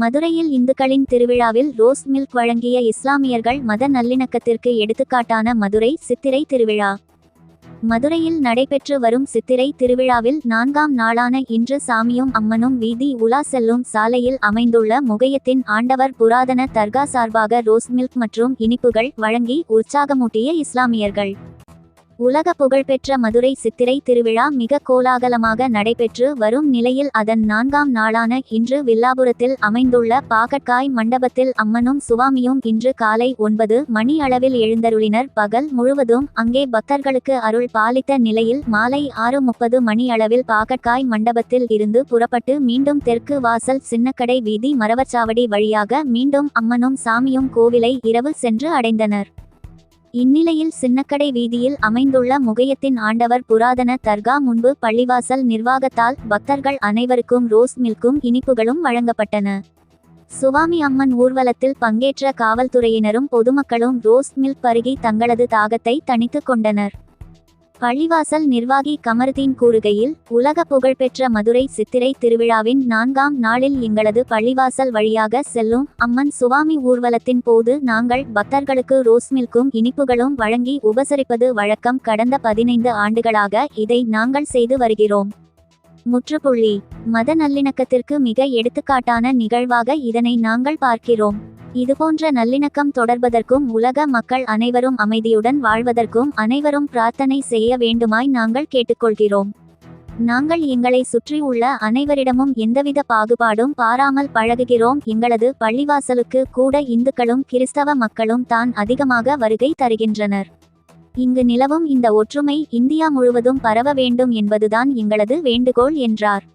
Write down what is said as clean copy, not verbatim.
மதுரையில் இந்துக்களின் திருவிழாவில் ரோஸ் மில்க் வழங்கிய இஸ்லாமியர்கள் மத நல்லிணக்கத்திற்கு எடுத்துக்காட்டான மதுரை சித்திரை திருவிழா. மதுரையில் நடைபெற்று வரும் சித்திரை திருவிழாவில் 4ஆம் நாளான இன்று சாமியும் அம்மனும் வீதி உலா செல்லும் சாலையில் அமைந்துள்ள முகையத்தின் ஆண்டவர் புராதன தர்கா சார்பாக ரோஸ் மில்க் மற்றும் இனிப்புகள் வழங்கி உற்சாகமூட்டிய இஸ்லாமியர்கள். உலக புகழ்பெற்ற மதுரை சித்திரை திருவிழா மிக கோலாகலமாக நடைபெற்று வரும் நிலையில் அதன் 4ஆம் நாளான இன்று வில்லாபுரத்தில் அமைந்துள்ள பாகற்காய் மண்டபத்தில் அம்மனும் சுவாமியும் இன்று காலை 9 மணி அளவில் எழுந்தருளினர். பகல் முழுவதும் அங்கே பக்தர்களுக்கு அருள் பாலித்த நிலையில் மாலை 6:30 மணி அளவில் பாகற்காய் மண்டபத்தில் இருந்து புறப்பட்டு மீண்டும் தெற்கு வாசல் சின்னக்கடை வீதி மரவச்சாவடி வழியாக மீண்டும் அம்மனும் சாமியும் கோவிலை இரவு சென்று அடைந்தனர். இந்நிலையில் சின்னக்கடை வீதியில் அமைந்துள்ள முகையத்தின் ஆண்டவர் புராதன தர்கா முன்பு பள்ளிவாசல் நிர்வாகத்தால் பக்தர்கள் அனைவருக்கும் ரோஸ் மில்க்கும் இனிப்புகளும் வழங்கப்பட்டன. சுவாமி அம்மன் ஊர்வலத்தில் பங்கேற்ற காவல்துறையினரும் பொதுமக்களும் ரோஸ் மில்க் பருகி தங்களது தாகத்தை தணித்து கொண்டனர். பள்ளிவாசல் நிர்வாகி கமருதீன் கூறுகையில், உலக புகழ்பெற்ற மதுரை சித்திரை திருவிழாவின் 4ஆம் நாளில் எங்களது பள்ளிவாசல் வழியாக செல்லும் அம்மன் சுவாமி ஊர்வலத்தின் போது நாங்கள் பக்தர்களுக்கு ரோஸ் மில்க்கும் இனிப்புகளும் வழங்கி உபசரிப்பது வழக்கம். கடந்த 15 ஆண்டுகளாக இதை நாங்கள் செய்து வருகிறோம். முற்றுப்புள்ளி. மத நல்லிணக்கத்திற்கு மிக எடுத்துக்காட்டான நிகழ்வாக இதனை நாங்கள் பார்க்கிறோம். இதுபோன்ற நல்லிணக்கம் தொடர்வதற்கும் உலக மக்கள் அனைவரும் அமைதியுடன் வாழ்வதற்கும் அனைவரும் பிரார்த்தனை செய்ய வேண்டுமாய் நாங்கள் கேட்டுக்கொள்கிறோம். நாங்கள் எங்களை சுற்றி உள்ள அனைவரிடமும் எந்தவித பாகுபாடும் பாராமல் பழகுகிறோம். எங்களது பள்ளிவாசலுக்கு கூட இந்துக்களும் கிறிஸ்தவ மக்களும் தான் அதிகமாக வருகை தருகின்றனர். இங்கு நிலவும் இந்த ஒற்றுமை இந்தியா முழுவதும் பரவ வேண்டும் என்பதுதான் எங்களது வேண்டுகோள் என்றார்.